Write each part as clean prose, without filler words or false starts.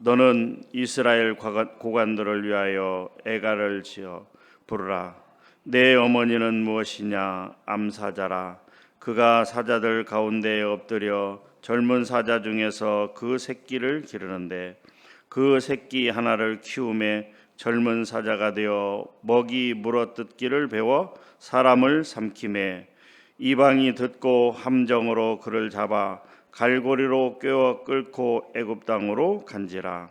너는 이스라엘 고관들을 위하여 애가를 지어 부르라. 내 어머니는 무엇이냐? 암사자라. 그가 사자들 가운데에 엎드려 젊은 사자 중에서 그 새끼를 기르는데 그 새끼 하나를 키우매 젊은 사자가 되어 먹이 물어뜯기를 배워 사람을 삼키매 이방이 듣고 함정으로 그를 잡아 갈고리로 꿰어 끌고 애굽 땅으로 간지라.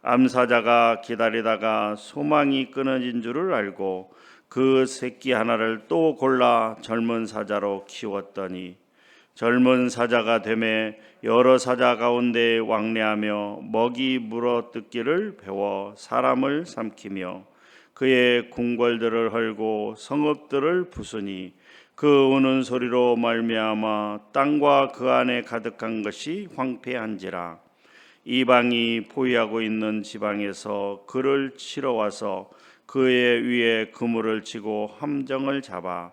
암사자가 기다리다가 소망이 끊어진 줄을 알고 그 새끼 하나를 또 골라 젊은 사자로 키웠더니 젊은 사자가 되매 여러 사자 가운데 왕래하며 먹이 물어뜯기를 배워 사람을 삼키며 그의 궁궐들을 헐고 성읍들을 부수니 그 우는 소리로 말미암아 땅과 그 안에 가득한 것이 황폐한지라. 이방이 포위하고 있는 지방에서 그를 치러 와서 그의 위에 그물을 치고 함정을 잡아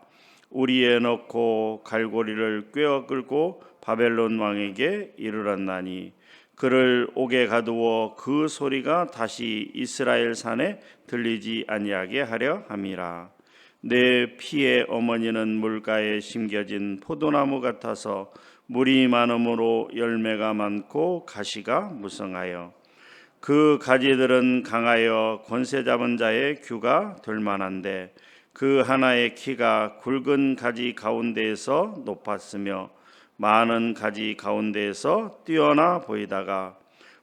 우리에 넣고 갈고리를 꿰어 끌고 바벨론 왕에게 이르렀나니 그를 옥에 가두어 그 소리가 다시 이스라엘 산에 들리지 아니하게 하려 함이라. 내 피의 어머니는 물가에 심겨진 포도나무 같아서 물이 많음으로 열매가 많고 가시가 무성하여 그 가지들은 강하여 권세 잡은 자의 규가 될 만한데 그 하나의 키가 굵은 가지 가운데에서 높았으며 많은 가지 가운데에서 뛰어나 보이다가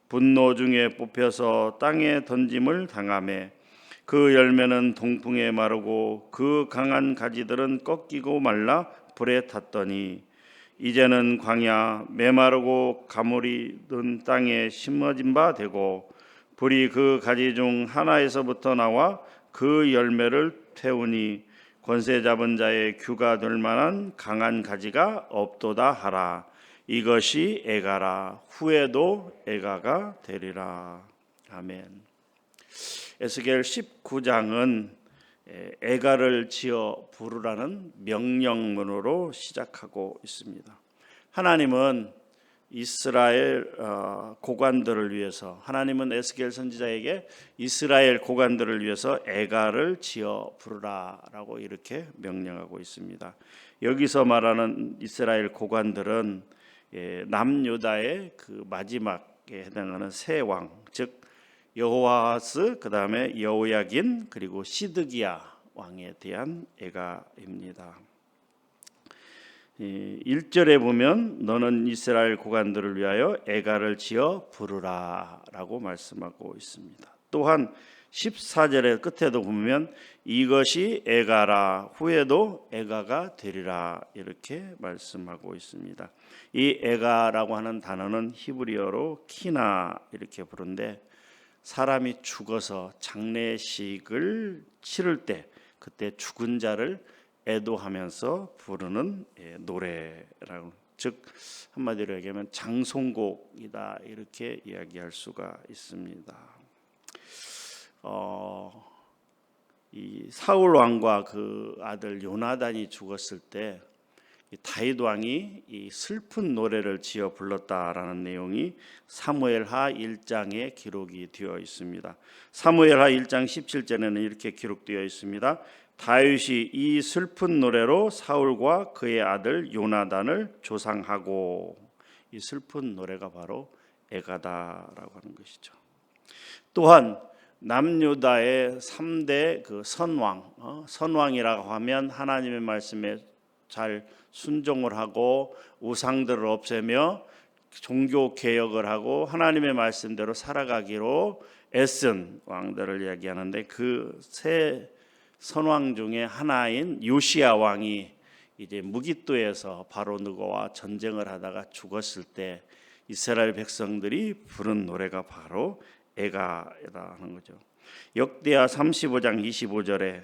분노 중에 뽑혀서 땅에 던짐을 당하매 그 열매는 동풍에 마르고 그 강한 가지들은 꺾이고 말라 불에 탔더니 이제는 광야 메마르고 가물이 든 땅에 심어진 바 되고 불이 그 가지 중 하나에서부터 나와 그 열매를 태우니 권세 잡은 자의 규가 될 만한 강한 가지가 없도다 하라. 이것이 애가라. 후에도 애가가 되리라. 아멘. 에스겔 19장은 애가를 지어 부르라는 명령문으로 시작하고 있습니다. 하나님은 이스라엘 고관들을 위해서, 하나님은 에스겔 선지자에게 이스라엘 고관들을 위해서 애가를 지어 부르라라고 이렇게 명령하고 있습니다. 여기서 말하는 이스라엘 고관들은 남유다의 그 마지막에 해당하는 세 왕, 즉 여호아하스, 그 다음에 여호야긴, 그리고 시드기야 왕에 대한 애가입니다. 1절에 보면 너는 이스라엘 고관들을 위하여 애가를 지어 부르라 라고 말씀하고 있습니다. 또한 14절의 끝에도 보면 이것이 애가라, 후에도 애가가 되리라 이렇게 말씀하고 있습니다. 이 애가라고 하는 단어는 히브리어로 키나 이렇게 부르는데 사람이 죽어서 장례식을 치를 때 그때 죽은 자를 애도하면서 부르는 노래라고, 즉 한마디로 얘기하면 장송곡이다 이렇게 이야기할 수가 있습니다. 이 사울 왕과 그 아들 요나단이 죽었을 때 다윗 왕이 이 슬픈 노래를 지어 불렀다라는 내용이 사무엘하 1장에 기록이 되어 있습니다. 사무엘하 1장 17절에는 이렇게 기록되어 있습니다. 다윗이 이 슬픈 노래로 사울과 그의 아들 요나단을 조상하고, 이 슬픈 노래가 바로 애가다라고 하는 것이죠. 또한 남유다의 3대 그 선왕이라고 하면 하나님의 말씀에 잘 순종을 하고 우상들을 없애며 종교 개혁을 하고 하나님의 말씀대로 살아가기로 애쓴 왕들을 이야기하는데, 그 세 선왕 중에 하나인 요시야 왕이 이제 무깃도에서 바로 느고와 전쟁을 하다가 죽었을 때 이스라엘 백성들이 부른 노래가 바로 애가라는 거죠. 역대하 35장 25절에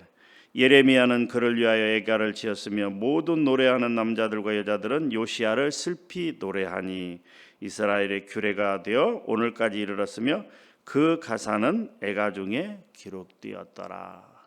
예레미야는 그를 위하여 애가를 지었으며 모든 노래하는 남자들과 여자들은 요시야를 슬피 노래하니 이스라엘의 규례가 되어 오늘까지 이르렀으며 그 가사는 애가 중에 기록되었더라.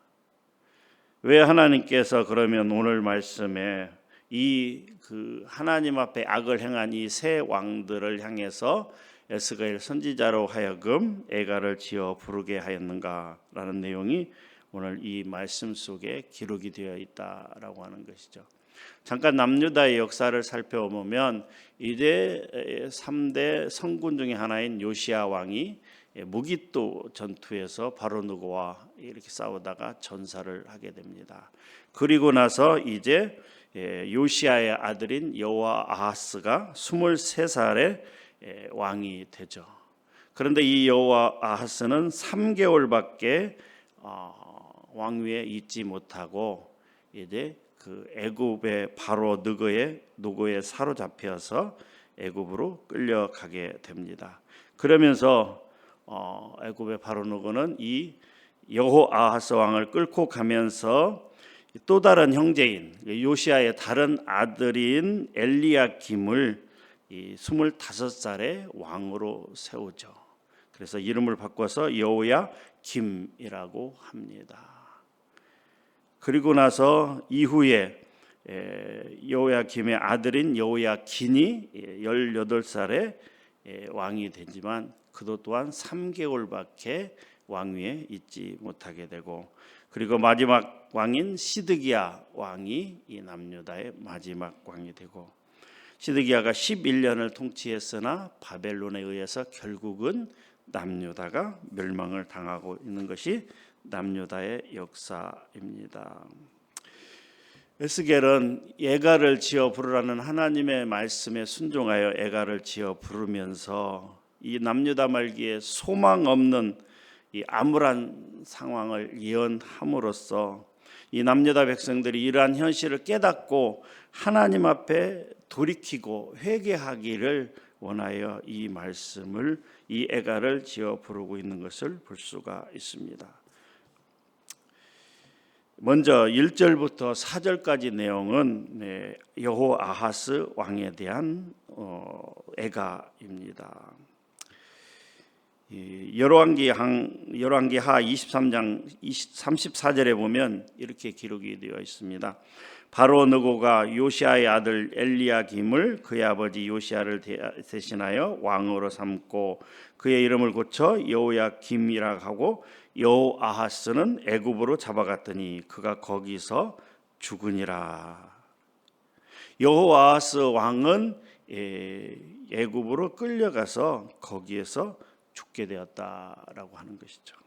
왜 하나님께서 그러면 오늘 말씀에 이 그 하나님 앞에 악을 행한 이 세 왕들을 향해서 에스가엘 선지자로 하여금 애가를 지어 부르게 하였는가라는 내용이 오늘 이 말씀 속에 기록이 되어 있다라고 하는 것이죠. 잠깐 남유다의 역사를 살펴보면 이제 3대 성군 중에 하나인 요시야 왕이 무깃도 전투에서 바로 느고와 이렇게 싸우다가 전사를 하게 됩니다. 그리고 나서 이제 요시야의 아들인 여호아하스가 23살에 왕이 되죠. 그런데 이 여호아하스는 3개월밖에 왕위에 있지 못하고 이제 그 애굽의 바로 느고에 사로잡혀서 애굽으로 끌려가게 됩니다. 그러면서 애굽의 바로 느고는 이 여호아하스 왕을 끌고 가면서 또 다른 형제인 요시야의 다른 아들인 엘리야김을 이 25살에 왕으로 세우죠. 그래서 이름을 바꿔서 여호야김이라고 합니다. 그리고 나서 이후에 여호야김의 아들인 여호야긴이 18살에 왕이 되지만 그도 또한 3개월밖에 왕위에 있지 못하게 되고, 그리고 마지막 왕인 시드기야 왕이 이 남유다의 마지막 왕이 되고, 시드기야가 11년을 통치했으나 바벨론에 의해서 결국은 남유다가 멸망을 당하고 있는 것이 남유다의 역사입니다. 에스겔은 애가를 지어 부르라는 하나님의 말씀에 순종하여 애가를 지어 부르면서 이 남유다 말기에 소망 없는 이 암울한 상황을 예언함으로써 이 남유다 백성들이 이러한 현실을 깨닫고 하나님 앞에 돌이키고 회개하기를 원하여 이 말씀을, 이 애가를 지어 부르고 있는 것을 볼 수가 있습니다. 먼저 1절부터 4절까지 내용은 여호아하스 왕에 대한 애가입니다. 열왕기하 23장 34절에 보면 이렇게 기록이 되어 있습니다. 바로 느고가 요시야의 아들 엘리야김을 그의 아버지 요시야를 대신하여 왕으로 삼고 그의 이름을 고쳐 여호야김이라 하고 여호아하스는 애굽으로 잡아갔더니 그가 거기서 죽으니라. 여호아하스 왕은 애굽으로 끌려가서 거기에서 죽게 되었다라고 하는 것이죠.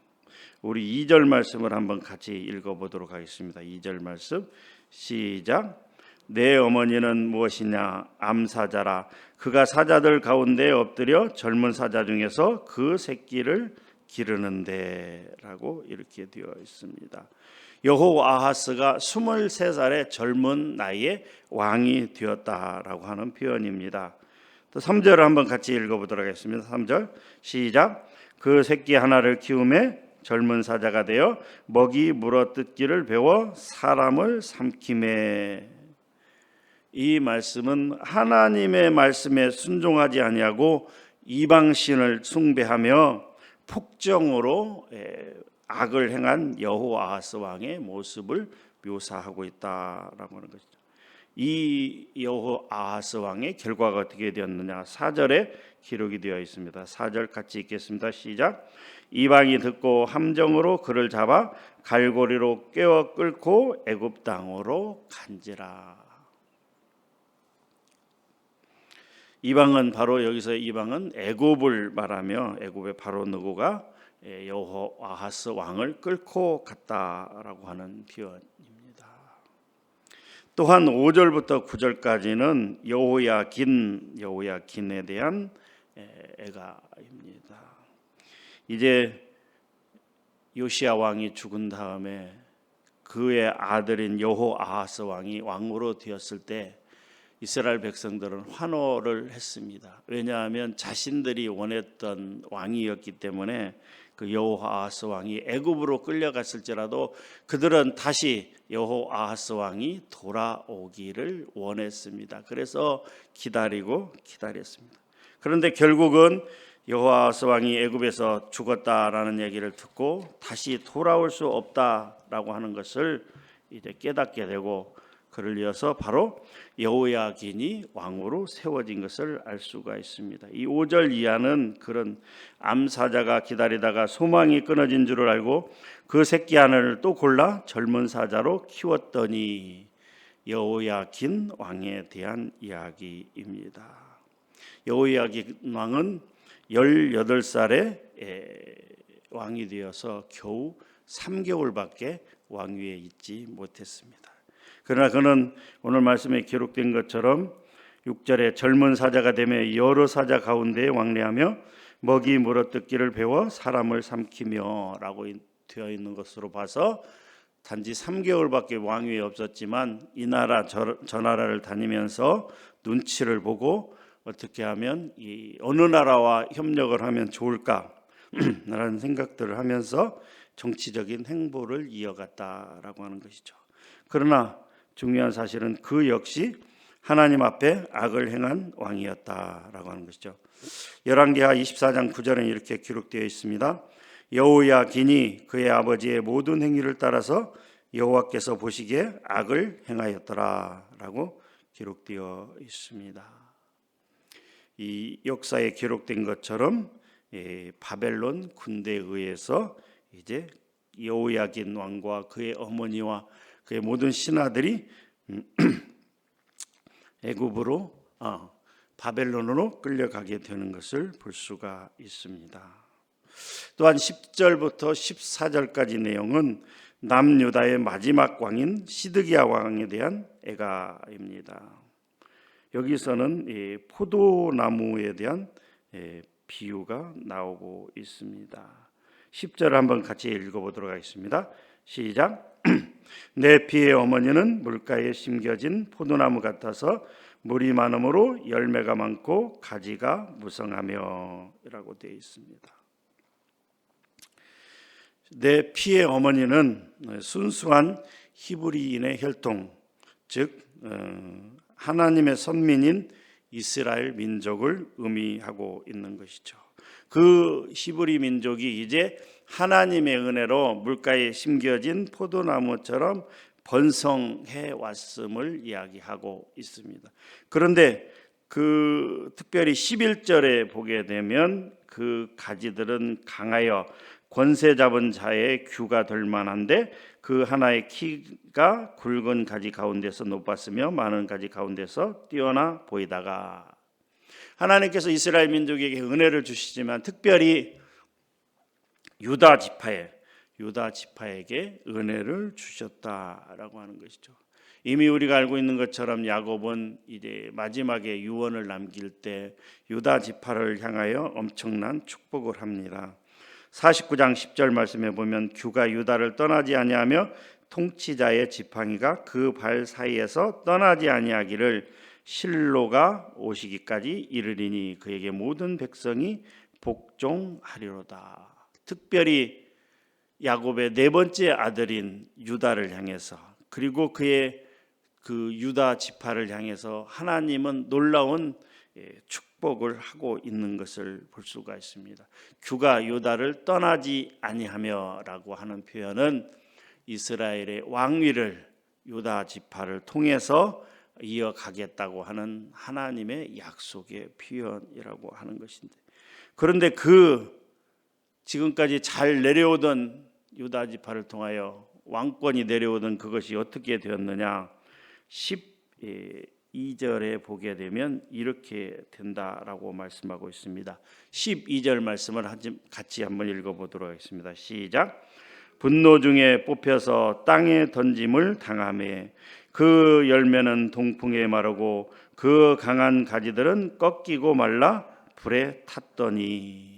우리 2절 말씀을 한번 같이 읽어보도록 하겠습니다. 2절 말씀 시작. 내 어머니는 무엇이냐? 암사자라. 그가 사자들 가운데 엎드려 젊은 사자 중에서 그 새끼를 기르는데 라고 이렇게 되어 있습니다. 여호아하스가 23살의 젊은 나이에 왕이 되었다라고 하는 표현입니다. 또 3절을 한번 같이 읽어보도록 하겠습니다. 3절 시작. 그 새끼 하나를 키우매 젊은 사자가 되어 먹이 물어뜯기를 배워 사람을 삼킴에. 이 말씀은 하나님의 말씀에 순종하지 아니하고 이방신을 숭배하며 폭정으로 악을 행한 여호아하스 왕의 모습을 묘사하고 있다라고 하는 것이죠. 이 여호아하스 왕의 결과가 어떻게 되었느냐? 4절에 기록이 되어 있습니다. 4절 같이 읽겠습니다. 시작. 이방이 듣고 함정으로 그를 잡아 갈고리로 꿰어 끌고 애굽 땅으로 간지라. 이방은 바로 여기서 이방은 애굽을 말하며 애굽의 바로 느고가 여호아하스 왕을 끌고 갔다라고 하는 표현입니다. 또한 5절부터 9절까지는 여호야긴에 대한 애가입니다. 이제 요시야 왕이 죽은 다음에 그의 아들인 여호아하스 왕이 왕으로 되었을 때 이스라엘 백성들은 환호를 했습니다. 왜냐하면 자신들이 원했던 왕이었기 때문에 그 여호아하스 왕이 애굽으로 끌려갔을지라도 그들은 다시 여호아하스 왕이 돌아오기를 원했습니다. 그래서 기다렸습니다. 그런데 결국은 여호아하스 왕이 애굽에서 죽었다라는 얘기를 듣고 다시 돌아올 수 없다라고 하는 것을 이제 깨닫게 되고, 그를 이어서 바로 여호야긴이 왕으로 세워진 것을 알 수가 있습니다. 이 5절 이하는 그런 암사자가 기다리다가 소망이 끊어진 줄을 알고 그 새끼 하나를 또 골라 젊은 사자로 키웠더니 여호야긴 왕에 대한 이야기입니다. 여호야긴 왕은 18살에 왕이 되어서 겨우 3개월밖에 왕위에 있지 못했습니다. 그러나 그는 오늘 말씀에 기록된 것처럼 6절에 젊은 사자가 되며 여러 사자 가운데 왕래하며 먹이 물어뜯기를 배워 사람을 삼키며 라고 되어 있는 것으로 봐서 단지 3개월밖에 왕위에 없었지만 이 나라 저 나라를 다니면서 눈치를 보고 어떻게 하면 이 어느 나라와 협력을 하면 좋을까 라는 생각들을 하면서 정치적인 행보를 이어갔다라고 하는 것이죠. 그러나 중요한 사실은 그 역시 하나님 앞에 악을 행한 왕이었다라고 하는 것이죠. 열왕기하 24장 9절에 이렇게 기록되어 있습니다. 여호야긴이 그의 아버지의 모든 행위를 따라서 여호와께서 보시기에 악을 행하였더라라고 기록되어 있습니다. 이 역사에 기록된 것처럼 바벨론 군대에 의해서 이제 여호야긴 왕과 그의 어머니와 그의 모든 신하들이 애굽으로 바벨론으로 끌려가게 되는 것을 볼 수가 있습니다. 또한 10절부터 14절까지 내용은 남유다의 마지막 왕인 시드기야 왕에 대한 애가입니다. 여기서는 이 포도나무에 대한 비유가 나오고 있습니다. 10절을 한번 같이 읽어보도록 하겠습니다. 시작. 내 피의 어머니는 물가에 심겨진 포도나무 같아서 물이 많으므로 열매가 많고 가지가 무성하며 라고 되어 있습니다. 내 피의 어머니는 순수한 히브리인의 혈통, 즉 하나님의 선민인 이스라엘 민족을 의미하고 있는 것이죠. 그 히브리 민족이 이제 하나님의 은혜로 물가에 심겨진 포도나무처럼 번성해 왔음을 이야기하고 있습니다. 그런데 그 특별히 11절에 보게 되면 그 가지들은 강하여 권세 잡은 자의 규가 될 만한데 그 하나의 키가 굵은 가지 가운데서 높았으며 많은 가지 가운데서 뛰어나 보이다가 하나님께서 이스라엘 민족에게 은혜를 주시지만 특별히 유다 지파에게 은혜를 주셨다라고 하는 것이죠. 이미 우리가 알고 있는 것처럼 야곱은 이제 마지막에 유언을 남길 때 유다 지파를 향하여 엄청난 축복을 합니다. 49장 10절 말씀에 보면 규가 유다를 떠나지 아니하며 통치자의 지팡이가 그 발 사이에서 떠나지 아니하기를 실로가 오시기까지 이르리니 그에게 모든 백성이 복종하리로다. 특별히 야곱의 네 번째 아들인 유다를 향해서 그리고 그의 그 유다 지파를 향해서 하나님은 놀라운 축복을 하고 있는 것을 볼 수가 있습니다. 규가 유다를 떠나지 아니하며라고 하는 표현은 이스라엘의 왕위를 유다 지파를 통해서 이어가겠다고 하는 하나님의 약속의 표현이라고 하는 것인데, 그런데 그 지금까지 잘 내려오던 유다 지파를 통하여 왕권이 내려오던 그것이 어떻게 되었느냐? 12절에 보게 되면 이렇게 된다라고 말씀하고 있습니다. 12절 말씀을 같이 한번 읽어보도록 하겠습니다. 시작. 분노 중에 뽑혀서 땅에 던짐을 당하매 그 열매는 동풍에 마르고 그 강한 가지들은 꺾이고 말라 불에 탔더니.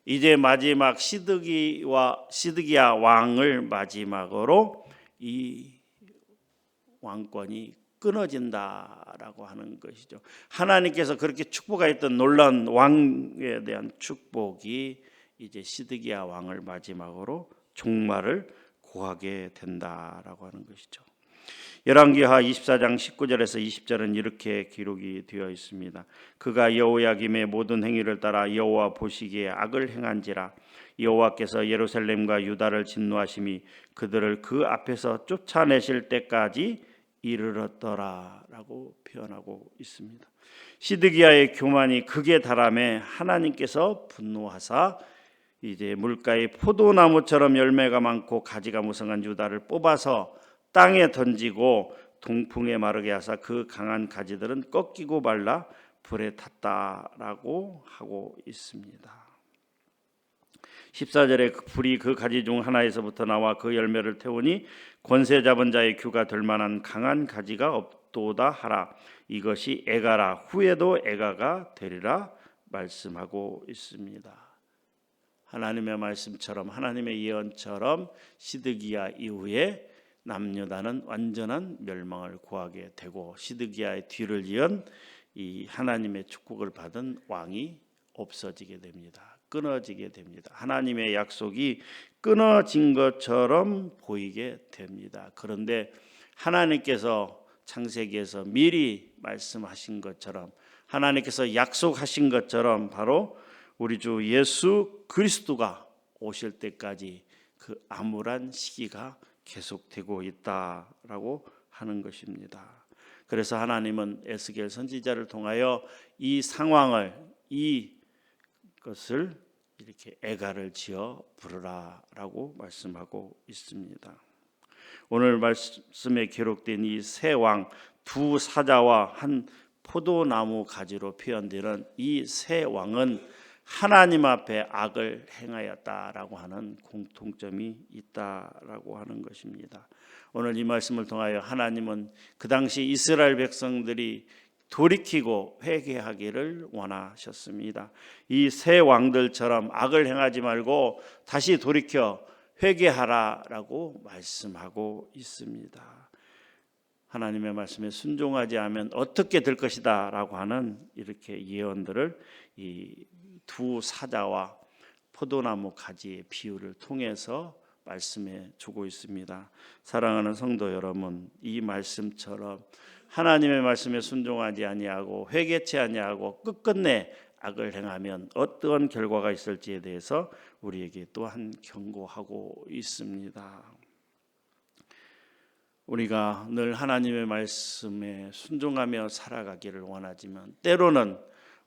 이제 마지막 시드기야 왕을 마지막으로 이 왕권이 끊어진다라고 하는 것이죠. 하나님께서 그렇게 축복하였던 놀라운 왕에 대한 축복이 이제 시드기야 왕을 마지막으로 종말을 고하게 된다라고 하는 것이죠. 열왕기하 24장 19절에서 20절은 이렇게 기록이 되어 있습니다. 그가 여호야김의 모든 행위를 따라 여호와 보시기에 악을 행한지라 여호와께서 예루살렘과 유다를 진노하심이 그들을 그 앞에서 쫓아내실 때까지 이르렀더라라고 표현하고 있습니다. 시드기야의 교만이 극에 달함에 하나님께서 분노하사 이제 물가의 포도나무처럼 열매가 많고 가지가 무성한 유다를 뽑아서 땅에 던지고 동풍에 마르게 하사 그 강한 가지들은 꺾이고 말라 불에 탔다라고 하고 있습니다. 14절에 불이 그 가지 중 하나에서부터 나와 그 열매를 태우니 권세 잡은 자의 규가 될 만한 강한 가지가 없도다 하라. 이것이 애가라. 후에도 애가가 되리라 말씀하고 있습니다. 하나님의 말씀처럼 하나님의 예언처럼 시드기야 이후에 남유다는 완전한 멸망을 구하게 되고 시드기야의 뒤를 이은 이 하나님의 축복을 받은 왕이 없어지게 됩니다. 끊어지게 됩니다. 하나님의 약속이 끊어진 것처럼 보이게 됩니다. 그런데 하나님께서 창세기에서 미리 말씀하신 것처럼 하나님께서 약속하신 것처럼 바로 우리 주 예수 그리스도가 오실 때까지 그 암울한 시기가 계속되고 있다라고 하는 것입니다. 그래서 하나님은 에스겔 선지자를 통하여 이 상황을 이것을 이렇게 애가를 지어 부르라라고 말씀하고 있습니다. 오늘 말씀에 기록된 이 세 왕 두 사자와 한 포도나무 가지로 표현되는 이 세 왕은 하나님 앞에 악을 행하였다라고 하는 공통점이 있다라고 하는 것입니다. 오늘 이 말씀을 통하여 하나님은 그 당시 이스라엘 백성들이 돌이키고 회개하기를 원하셨습니다. 이 세 왕들처럼 악을 행하지 말고 다시 돌이켜 회개하라라고 말씀하고 있습니다. 하나님의 말씀에 순종하지 않으면 어떻게 될 것이다라고 하는 이렇게 예언들을 이 두 사자와 포도나무 가지의 비유를 통해서 말씀해 주고 있습니다. 사랑하는 성도 여러분, 이 말씀처럼 하나님의 말씀에 순종하지 아니하고 회개치 아니하고 끝끝내 악을 행하면 어떠한 결과가 있을지에 대해서 우리에게 또한 경고하고 있습니다. 우리가 늘 하나님의 말씀에 순종하며 살아가기를 원하지만 때로는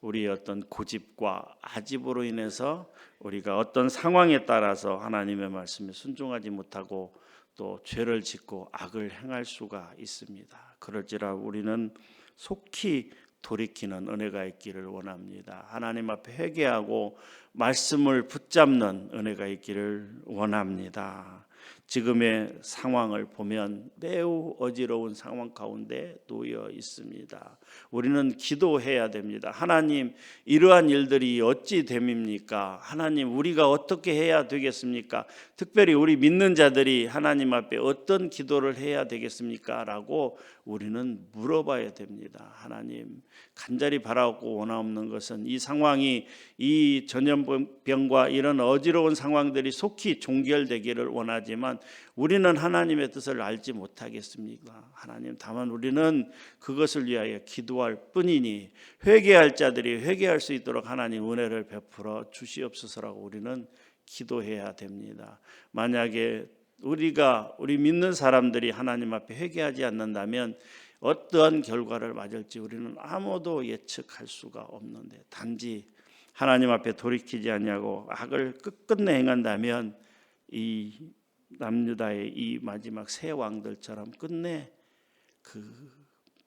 우리의 어떤 고집과 아집으로 인해서 우리가 어떤 상황에 따라서 하나님의 말씀에 순종하지 못하고 또 죄를 짓고 악을 행할 수가 있습니다. 그럴지라도 우리는 속히 돌이키는 은혜가 있기를 원합니다. 하나님 앞에 회개하고 말씀을 붙잡는 은혜가 있기를 원합니다. 지금의 상황을 보면 매우 어지러운 상황 가운데 놓여 있습니다. 우리는 기도해야 됩니다. 하나님, 이러한 일들이 어찌 됨입니까? 하나님, 우리가 어떻게 해야 되겠습니까? 특별히 우리 믿는 자들이 하나님 앞에 어떤 기도를 해야 되겠습니까? 라고 우리는 물어봐야 됩니다. 하나님, 간절히 바라고 원하옵는 것은 이 상황이 이 전염병과 이런 어지러운 상황들이 속히 종결되기를 원하지만 우리는 하나님의 뜻을 알지 못하겠습니까? 하나님, 다만 우리는 그것을 위하여 기도할 뿐이니 회개할 자들이 회개할 수 있도록 하나님 은혜를 베풀어 주시옵소서라고 우리는 기도해야 됩니다. 만약에 우리 믿는 사람들이 하나님 앞에 회개하지 않는다면 어떠한 결과를 맞을지 우리는 아무도 예측할 수가 없는데 단지 하나님 앞에 돌이키지 아니하고 악을 끝끝내 행한다면 이 남유다의 이 마지막 세 왕들처럼 끝내 그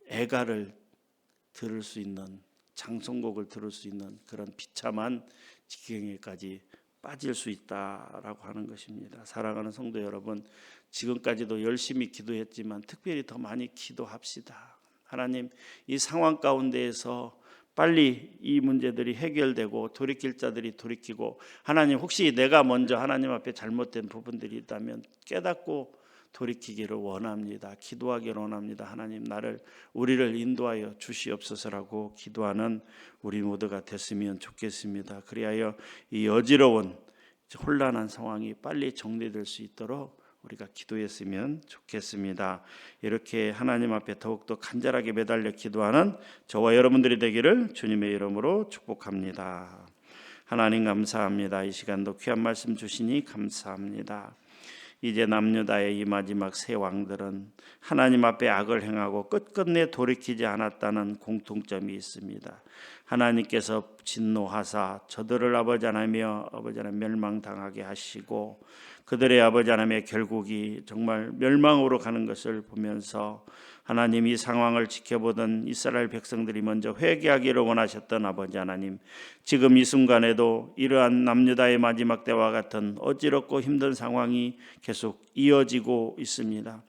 애가를 들을 수 있는 장송곡을 들을 수 있는 그런 비참한 지경에까지 빠질 수 있다라고 하는 것입니다. 사랑하는 성도 여러분, 지금까지도 열심히 기도했지만 특별히 더 많이 기도합시다. 하나님, 이 상황 가운데에서 빨리 이 문제들이 해결되고 돌이킬 자들이 돌이키고 하나님, 혹시 내가 먼저 하나님 앞에 잘못된 부분들이 있다면 깨닫고 돌이키기를 원합니다. 기도하기를 원합니다. 하나님, 우리를 인도하여 주시옵소서라고 기도하는 우리 모두가 됐으면 좋겠습니다. 그리하여 이 어지러운 혼란한 상황이 빨리 정리될 수 있도록 우리가 기도했으면 좋겠습니다. 이렇게 하나님 앞에 더욱더 간절하게 매달려 기도하는 저와 여러분들이 되기를 주님의 이름으로 축복합니다. 하나님 감사합니다. 이 시간도 귀한 말씀 주시니 감사합니다. 이제 남유다의 이 마지막 세 왕들은 하나님 앞에 악을 행하고 끝끝내 돌이키지 않았다는 공통점이 있습니다. 하나님께서 진노하사 저들을 아버지 하나님 멸망당하게 하시고 그들의 아버지 하나님의 결국이 정말 멸망으로 가는 것을 보면서 하나님 이 상황을 지켜보던 이스라엘 백성들이 먼저 회개하기를 원하셨던 아버지 하나님, 지금 이 순간에도 이러한 남유다의 마지막 때와 같은 어지럽고 힘든 상황이 계속 이어지고 있습니다.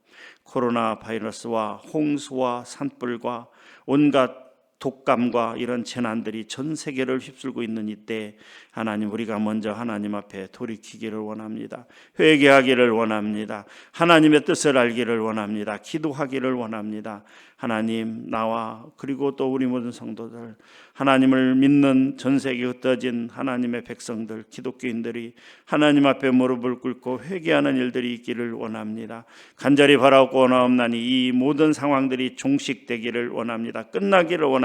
코로나 바이러스와 홍수와 산불과 온갖 독감과 이런 재난들이 전 세계를 휩쓸고 있는 이때 하나님, 우리가 먼저 하나님 앞에 돌이키기를 원합니다. 회개하기를 원합니다. 하나님의 뜻을 알기를 원합니다. 기도하기를 원합니다. 하나님, 나와 그리고 또 우리 모든 성도들, 하나님을 믿는 전 세계 흩어진 하나님의 백성들, 기독교인들이 하나님 앞에 무릎을 꿇고 회개하는 일들이 있기를 원합니다. 간절히 바라옵고 원하옵나니 이 모든 상황들이 종식되기를 원합니다. 끝나기를 원합니다.